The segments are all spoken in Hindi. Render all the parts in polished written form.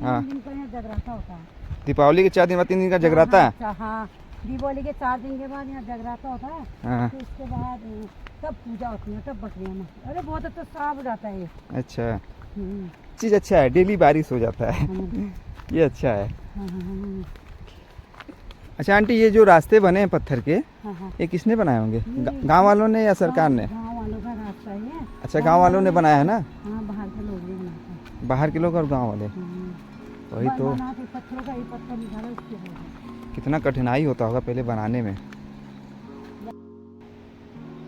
हाँ। 3 दिन का यहाँ जगराता होता है। दीपावली के 4 दिन बाद 3 दिन का जगराता है। हाँ, हाँ, दीपावली के 4 दिन के बाद यहाँ जगराता होता है। हाँ। फिर उसके बाद तब पूजा होती है, तब बकरियाँ में। अरे बहुत अच्छा साफ हो जाता है ये। अच्छा, चीज़ अच्छा है, डेली बारिश हो जाता है। ये अच्छा है। अच्छा आंटी, ये जो रास्ते बने हैं पत्थर के, ये किसने बनाए होंगे? गांव वालों ने या सरकार ने? गांव वालों का रास्ता है। अच्छा, गांव वालों ने बनाया है ना? हाँ, बाहर के लोग भी बनाते हैं। बाहर के लोग और गांव वाले, वही तो। पत्थरों का ये पत्थर निकाला उसके बाद। कितना कठिनाई होता होगा पहले बनाने में।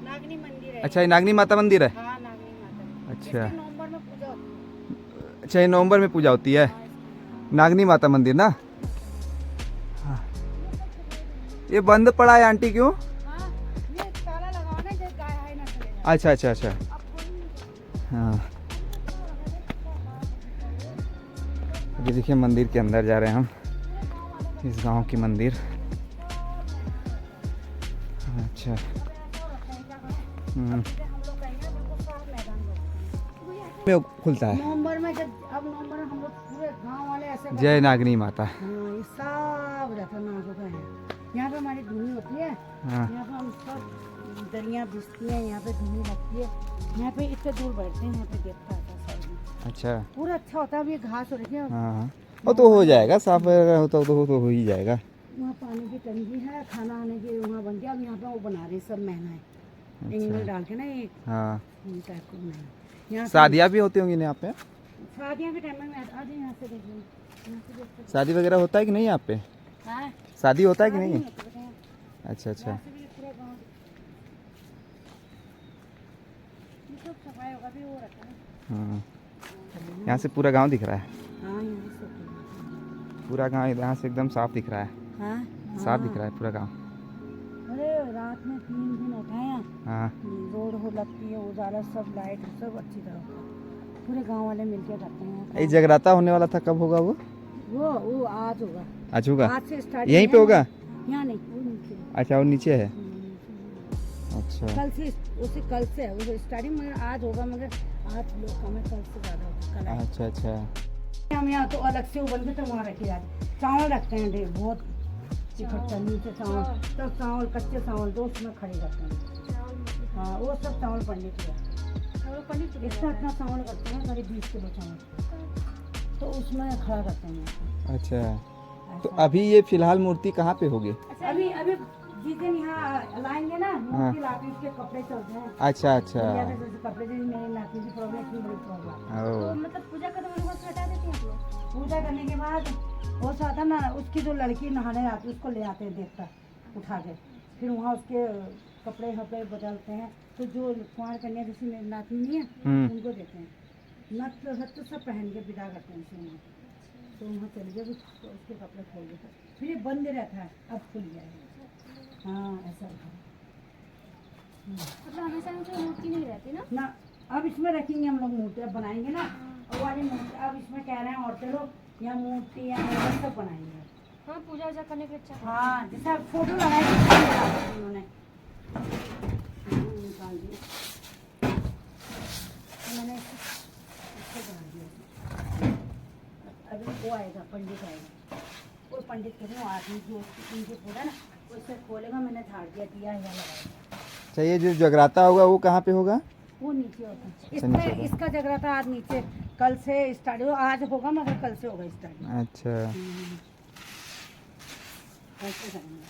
नागनी मंदिर है। अच्छा, ये नागनी माता मंदिर है। हाँ, नागनी माता। अच्छा, नवंबर में पूजा होती है। अच्छा ये नवंबर में पूजा होती है, नागनी माता मंदिर ना। हाँ। ये बंद पड़ा है आंटी, क्यों? हाँ, ये ताला लगाओ ना, जब गाय हाय ना चले जाए। अच्छा अच्छा अच्छा। हाँ, अभी देखिए मंदिर के अंदर जा रहे हैं हम, इस गांव की मंदिर। अच्छा। में खुलता है नवंबर में, जब अब नवंबर में हम लोग पूरे गांव वाले ऐसे जय नागनी माता। हाँ, ये सब रहता नागों का है। यहाँ पे हमारी धुनी होती है। हाँ। यहाँ पे हम सब दरिया बिछती है, यहाँ पे धुनी लगती है। यहाँ पे इतने दूर बैठते हैं, यहाँ पे देखता है साइड में। अच्छा, पूरा अच्छा होता है। अब ये घास हो रही है। हाँ, वो तो हो जाएगा, साफ वगैरह होता तो हो ही जाएगा। वहाँ पानी की टंकी है, खाना आने की वहाँ बन गया। अब यहाँ पे वो बना रहे सब महंगा है, एंगल डाल के ना एक हाँ। टाइप को बनाया। यहाँ शादियाँ भी होती होंगी ना यहाँ पे? शादियाँ के टाइम में आज यहाँ से देखिए। शादी वगैरह होता है कि नहीं यहाँ पे? हाँ, शादी होता है कि नहीं? होता है। अच्छा अच्छा। यहाँ से भी पूरा गाँव ये सब सफाई होगा भी वो रखा है। हाँ, यहाँ से पूरा गांव दिख रहा है। हाँ, यहाँ से पूरा गांव यहाँ से एकदम साफ दिख रहा है। हाँ, साफ दिख रहा है पूरा गांव। अरे रात में 3 दिन होता है यहाँ। हाँ। रोड हो लगती है, उजाला सब, लाइट सब अच्छी तरह होता है। पूरे गांव वाले मिलके करते हैं। ये जगराता होने वाला था, कब होगा वो? वो आज होगा। आज होगा? आज से स्टार्ट। यहीं पे होगा? यहाँ नहीं, वो नीचे। अच्छा, वो नीचे है। अच्छा, कल से उसे कल से है वो स्टार्टिंग, मगर आज होगा। मगर आज लोग कम है, कल से ज़्यादा होगा। कल आए। अच्छा अच्छा। हम यहाँ तो अलग से उबल के तो वहाँ रखे जाते। चावल रखते हैं ढेर, बहुत इकट्ठा नीचे चावल, तब चावल कच्चे चावल तो उसमें खड़े करते हैं। हाँ, वो सब चावल पंडित है। इतना इतना चावल करते हैं, करीब 20 किलो चावल, तो उसमें खड़ा करते हैं। अच्छा, तो अभी ये फिलहाल मूर्ति कहाँ पे होगी? अभी अभी जिस दिन यहाँ लाएंगे ना, मूर्ति लाके उसके कपड़े चलते हैं। अच्छा अच्छा। कपड़े जो मेरी नाती की प्रॉब्लम, इतनी बड़ी प्रॉब्लम। ओ, मतलब पूजा करने के बाद हटा देते हैं लोग। पूजा करने के बाद वो साथ ना, उसकी जो लड़की नहाने आती है उसको ले आते हैं देवता उठा के, फिर वहाँ उसके कपड़े वपड़े बदलते हैं। तो जो कुंवार कन्या जैसी मेरी नाती नहीं है, उनको देते हैं। नथ हथ सब पहन के विदा करते हैं उसे। तो वहाँ चले गए, तो उसके कपड़े खोल देते, फिर ये बंद रहता है, अब खुल गया है। हाँ, ऐसा होता है। मतलब हमेशा मूर्ति नहीं रहती ना। अब इसमें रखेंगे हम लोग मूर्ति, अब बनाएंगे ना और वाली मूर्ति। अब इसमें कह रहे हैं औरतें लोग यहाँ मूर्ति या सब बनाएंगे। हाँ, पूजा वूजा करने के अच्छा। हाँ, जैसे फोटो लगाए उन्होंने निकाल दिए, मैंने इसको बना दिया। अभी वो आएगा, पंडित आएगा, वो पंडित के आदमी जो इनके पूरा ना उससे खोलेगा। मैंने झाड़ दिया यहाँ लगाएगा। अच्छा, ये जो जगराता होगा वो कहाँ पे होगा? वो नीचे होता है। इसमें इसका जगराता आज नीचे, कल से स्टार्ट हो, आज होगा मगर कल से होगा स्टार्ट। अच्छा, कैसे करेंगे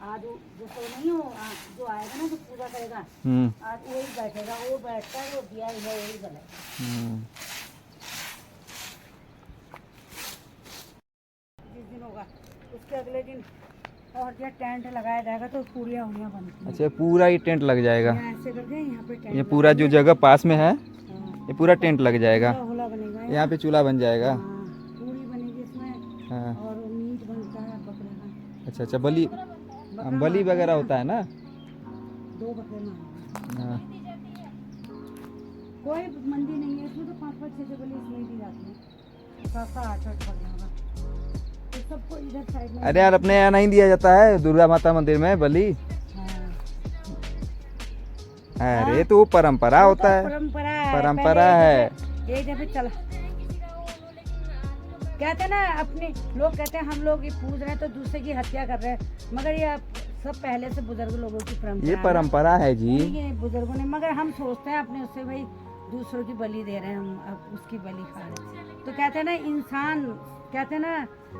आज? जो तो नहीं हो, जो आएगा ना, जो पूजा करेगा, आज वही बैठेगा। वो बैठता है, वो दिया है वही जलाएगा। जिस दिन होगा उसके अगले दिन और जो टेंट लगाया जाएगा, तो पूरियाँ उड़ियाँ बनती हैं। अच्छा, पूरा ही टेंट लग जाएगा? ऐसे करके यहाँ पे टेंट, ये पूरा जो जगह पास में है, ये पूरा टेंट लग जाएगा। होला बनेगा, यहाँ पे चूल्हा बन जाएगा। पूरी बनेगी इसमें। हाँ। और मीट बनता है बकरे का। अच्छा अच्छा, बलि बलि वगैरह होता है ना? 2 बकरे मारे। हाँ। कोई मंदिर नहीं है इसमें, तो 5-5, 6 बलि इसमें दी जाती है। 7-8 बकरे होगा, तो सबको इधर साइड में। अरे यार, अपने यहाँ नहीं दिया जाता है दुर्गा माता मंदिर में बलि? अरे तो वो परंपरा होता है। परंपरा परंपरा है। ये जब चला कहते हैं ना अपने लोग कहते हैं हम लोग ये पूज रहे हैं तो दूसरे की हत्या कर रहे हैं, मगर ये सब पहले से बुजुर्ग लोगों की परंपरा ये है। परंपरा है जी। ये बुजुर्गों ने, मगर हम सोचते हैं अपने उससे भाई दूसरों की बलि दे रहे हैं हम, अब उसकी बलि खा रहे हैं। तो कहते हैं ना इंसान, कहते हैं ना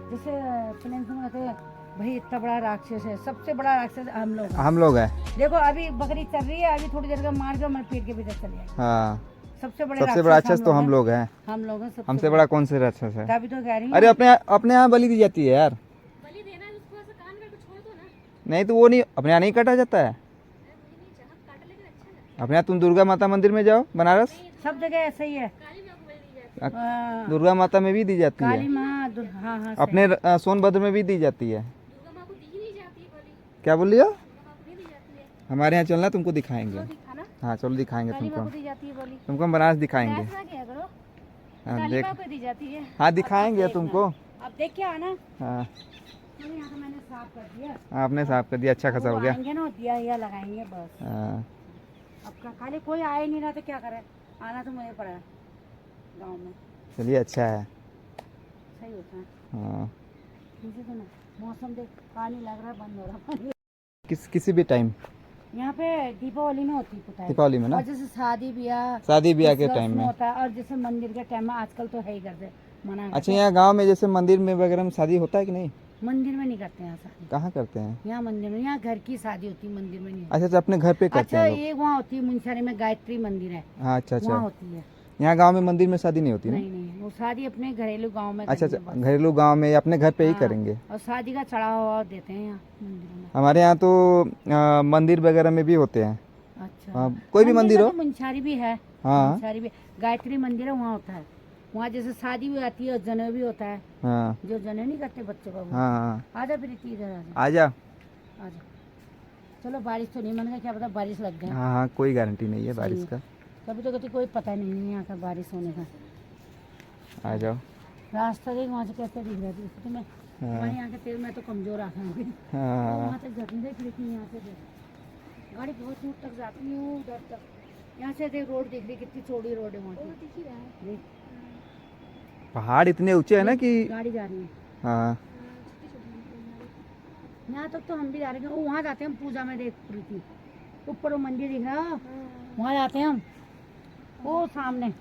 जैसे फिल्म में कहते हैं भाई इतना बड़ा राक्षस है, सबसे बड़ा राक्षस हम लोग हैं। हम लोग हैं। देखो अभी बकरी चल रही है, अभी थोड़ी देर का मार के हमारे पेट के भीतर चले जाएगी। हाँ, सबसे बड़ा सबसे बड़ा राक्षस तो हम लोग हैं। हम लोग हैं सबसे हमसे बड़ा कौन से राक्षस है? तभी तो कह रही हूँ। अरे अपने यहाँ बलि दी जाती है यार। बलि देना है उसको, ऐसा कान करके छोड़ दो ना। नहीं तो वो नहीं, अपने यहाँ नहीं काटा जाता है। काट लेकिन अच्छा लगता अपने यहाँ तुम दुर्गा माता मंदिर में जाओ बनारस, सब जगह ऐसा ही है। है। काली माँ को बलि दी जाती हाँ, दुर्गा माता में भी दी जाती काली है। माँ हाँ हाँ सही। अपने सोनभद्र में भी दी जाती है। है। दुर्गा माँ को दी ही नहीं जाती है बलि। क्या बोल रही हो? दुर्गा माँ को नहीं दी जाती है। हमारे यहाँ चलना, तुमको दिखाएंगे। दिखाना। हाँ चलो दिखाएंगे काली माँ तुमको। को दी जाती है बलि। तुमको हम बनारस दिखाएंगे। ऐसा क्या करो, हाँ काली देख, माँ को दी जाती है। हाँ दिखाएंगे तुमको। अब देख के आना। हाँ अरे यहाँ तो मैंने साफ कर दिया। आपने साफ कर दिया, अच्छा खासा हो वो गया। आएंगे ना दिया लगाएंगे बस। हाँ अब खाली कोई आए नहीं रहा तो क्या करे, आना तो मुझे पड़ा गाँव में, चलिए अच्छा है। सही होता है। हाँ मुझे तो ना मौसम देख, पानी लग रहा है, बंद हो रहा पानी। किसी भी टाइम यहाँ पे दीपावली में होती है पुताई, दीपावली में ना, और जैसे शादी ब्याह शादी ब्याह के क्रिसमस टाइम में। होता है, और जैसे मंदिर के टाइम में आजकल तो है ही करते मना अच्छा करते हैं। यहाँ गांव में जैसे मंदिर में वगैरह में शादी होता है कि नहीं? मंदिर में नहीं करते हैं शादी, कहाँ करते हैं? यहाँ मंदिर में, यहाँ घर की शादी होती है, मंदिर में नहीं होती। अच्छा अच्छा, अपने घर पे करते अच्छा हैं लोग। ये वहाँ होती है मुंशारी में, गायत्री मंदिर है, हाँ अच्छा वहाँ अच्छा, होती है। यहाँ गांव में मंदिर में शादी नहीं होती ना? नहीं नहीं, वो शादी अपने घरेलू गांव में अच्छा करनी अच्छा, है बस। घरेलू गांव में या अपने घर पे ही हाँ, करेंगे। और शादी का चढ़ावा देते हैं यहाँ मंदिरों में। हमारे यहाँ तो मंदिर वगैरह में भी होते हैं। अच्छा हाँ, कोई भी मंदिर में हो। तो मुंशारी भी है, हाँ मुंशारी भी, गायत्री मंदिर है वहाँ होता है। वहाँ जैसे शादी भी आती है और जनेऊ भी होता है, हाँ जो जनेऊ नहीं करते बच्चों का वो। हाँ हाँ, आजा प्रीति इधर आजा, आजा। आजा। चलो बारिश तो नहीं, मन का क्या पता बारिश लग जाए। हाँ हाँ, कोई गारंटी नहीं है सही बारिश है। का। कभी तो कभी कोई पता नहीं है यहाँ का बारिश होने का। आ जाओ। रास्ता देख वहाँ से कैसे दिख रहा है तुम्हें, हाँ हमारे यहाँ के तेल में तो कमजोर आ गए। हाँ वहाँ तक जाती देख, लेकिन यहाँ से देख गाड़ी बहुत दूर तक जाती है, वो उधर तक। यहाँ से देख रोड दिख रही, कितनी चौड़ी रोड है वहाँ वो की। दिख ही रहा है। देख पहाड़ इतने ऊंचे है ना कि गाड़ी जा रही है। हाँ छोटी छोटी यहाँ तक तो हम भी जा रहे हैं, वो वहाँ जाते हैं हम पूजा में, देख रही थी ऊपर वो मंदिर दिख रहा है, वहाँ जाते हैं हम। वो सामने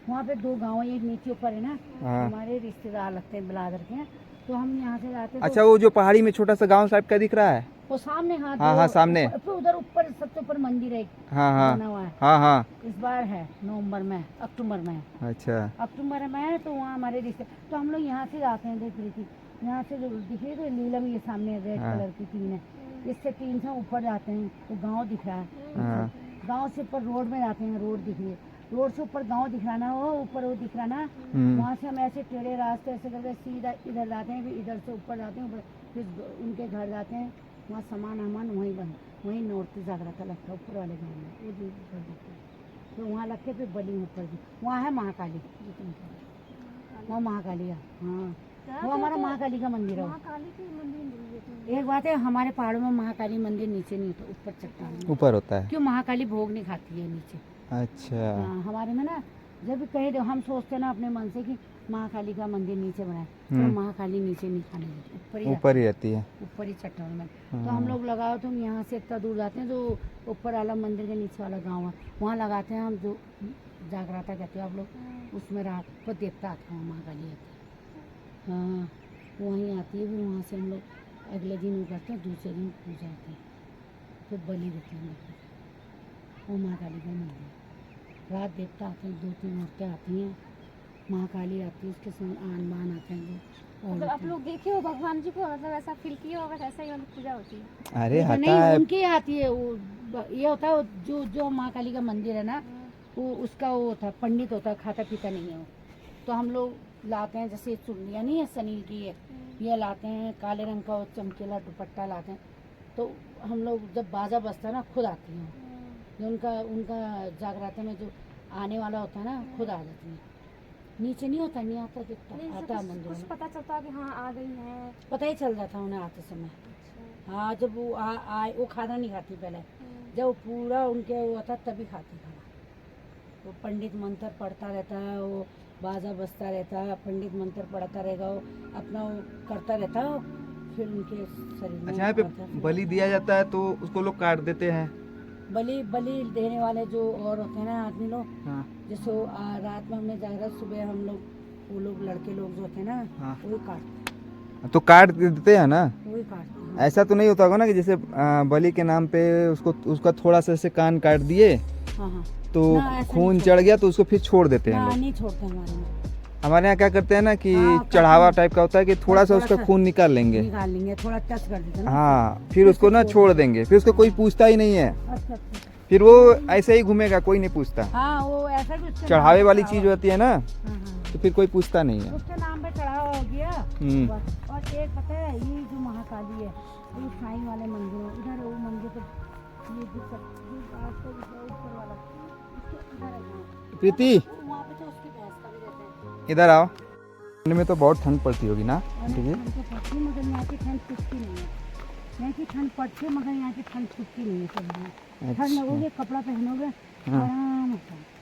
वहाँ पे दो गाँव है, एक नीचे ऊपर है ना, हाँ। हमारे रिश्तेदार लगते हैं बिलादर के, तो हम यहाँ से जाते हैं। अच्छा, वो जो पहाड़ी में छोटा सा गांव टाइप का दिख रहा है। वो सामने हाँ हाँ, हाँ, सामने। फिर उधर ऊपर सबसे ऊपर मंदिर है, हाँ हाँ बना हुआ है। हाँ हाँ, इस बार है नवंबर में, अक्टूबर में है, अच्छा अक्टूबर में है, तो वहाँ हमारे रिश्ते, तो हम लोग यहाँ से जाते हैं। देख रही थी यहाँ से जो दिख रही है नीलम, ये सामने रेड हाँ। कलर की टीन है, इससे टीन से ऊपर जाते हैं तो गांव दिख रहा है। हाँ गांव से ऊपर रोड में जाते हैं, रोड दिख रही है, रोड से ऊपर गांव दिख रहा ना, वो ऊपर वो दिख रहा ना, वहाँ से हम ऐसे टेढ़े रास्ते ऐसे करके सीधा इधर जाते हैं, फिर इधर से ऊपर जाते हैं, ऊपर फिर उनके घर जाते हैं, वहाँ सामान वामान वहीं बंद, वहीं नौरती जागृता लगता है ऊपर वाले गाँव में, वो जो ऊपर दिखता है, तो वहाँ लग के फिर बली ऊपर भी, वहाँ है महाकाली, जो तुम कह रहे हो। वहाँ महाकाली है, हाँ वो हमारा महाकाली का मंदिर है। काली के मंदिर नहीं है तो। एक बात है, हमारे पहाड़ों में महाकाली मंदिर नीचे नहीं होता, ऊपर चट्टान में। ऊपर होता है। क्यों, महाकाली भोग नहीं खाती है नीचे। अच्छा हाँ, हमारे में ना जब भी कहे तो हम सोचते हैं ना अपने मन से कि महाकाली का मंदिर नीचे बनाए, तो महाकाली नीचे नहीं खाने देती, ऊपर ही रहती है। ऊपर ही चट्टान में। तो हम लोग लगाओ, तो हम यहाँ से इतना दूर जाते हैं, जो ऊपर वाला मंदिर के नीचे वाला गाँव है, वहाँ लगाते हैं हम, जो जागराता कहते हो आप लोग, उसमें रात को देवता आता है, महाकाली आती है, हाँ वहीं आती है। फिर वहाँ से हम लोग अगले दिन वो करते हैं, दूसरे दिन पूजा होती है, फिर बलि देते हैं हम लोग। वो महाकाली का मंदिर है। रात देवता आते हैं, 2-3 औरतें आती हैं, महाकाली आती है, उसके संग आन बान आते हैं जो। मतलब आप लोग देखे हो भगवान जी को, मतलब ऐसा फील किए होगा, ऐसा ही मतलब पूजा होती है। अरे तो हटा नहीं, है। उनकी आती है वो, ये होता है जो जो महाकाली का मंदिर है ना, वो उसका वो होता है, पंडित होता है, खाता पीता नहीं है वो। तो हम लोग लाते हैं, जैसे चुन्नियाँ नहीं है सनील की, ये लाते हैं, काले रंग का वो चमकीला दुपट्टा लाते हैं, तो हम लोग जब बाजा बजता है ना, खुद आती हैं, जो उनका उनका जागराते में जो आने वाला होता है ना, खुद आ जाती है, नीचे नहीं होता, नहीं आता, दिखता नहीं, आता है कुछ मंदिर में, पता चलता है कि हाँ आ गई है। पता ही चल जाता है उन्हें आते समय। हाँ, जब वो आए, वो खाना नहीं खाती पहले, जब वो पूरा उनके वो होता तभी खाती खाना। वो पंडित मंत्र पढ़ता रहता है, वो बाजा बजता रहता, पंडित मंत्र पढ़ता रहेगा, वो अपना वो करता रहता, फिर उनके शरीर में अच्छा, यहाँ पे आता है। बलि दिया जाता है तो उसको लोग काट देते हैं। बलि बलि देने वाले जो और होते हैं ना आदमी लोग, हाँ जैसे वो, रात में हमने जागरा, सुबह हम लोग, वो लोग लड़के लोग जो होते हैं ना, हाँ। वही काटते तो काट देते हैं ना। हैं, वही काटते हैं। ऐसा तो नहीं होता होगा ना कि जैसे बलि के नाम पे उसको उसका थोड़ा सा ऐसे कान काट दिए हाँ हाँ, तो ना, ऐसा खून नहीं चढ़ गया तो उसको फिर छोड़ देते हैं ना, लोग। नहीं छोड़ते हमारे में। हमारे यहाँ क्या करते हैं ना कि हाँ, चढ़ावा करते टाइप का होता है कि थोड़ा सा थोड़ा उसका सा खून निकाल लेंगे। निकाल लेंगे, थोड़ा टच कर देते हैं ना। हाँ, फिर उसको ना छोड़ देंगे, फिर उसको कोई पूछता ही नहीं है, अच्छा अच्छा। फिर वो ऐसे ही घूमेगा, कोई नहीं पूछता। हाँ, वो ऐसा भी उसके चढ़ावे नाम वाली पे चीज होती है ना, हाँ हाँ, तो फिर कोई पूछता नहीं है। उसके नाम पे चढ़ावा हो गया। हम्म। बस। और एक पता है, ये जो महाकाली है, ये साईं वाले मंदिर है, इधर वो मंदिर तो ये जो आज तो ऊपर वाला, इसके इधर है, प्रीति वहाँ पे तो उसकी भैंस का भी रहता है। इधर आओ। ठंड में तो बहुत ठंड पड़ती होगी ना और ठीक है। ठंड तो पड़ती है, मगर यहाँ की ठंड छुटती नहीं है। यहाँ की ठंड पड़ती है, मगर यहाँ की ठंड छुटती नहीं है। सब ठंड लगोगे, कपड़ा पहनोगे, हाँ। आराम होता है।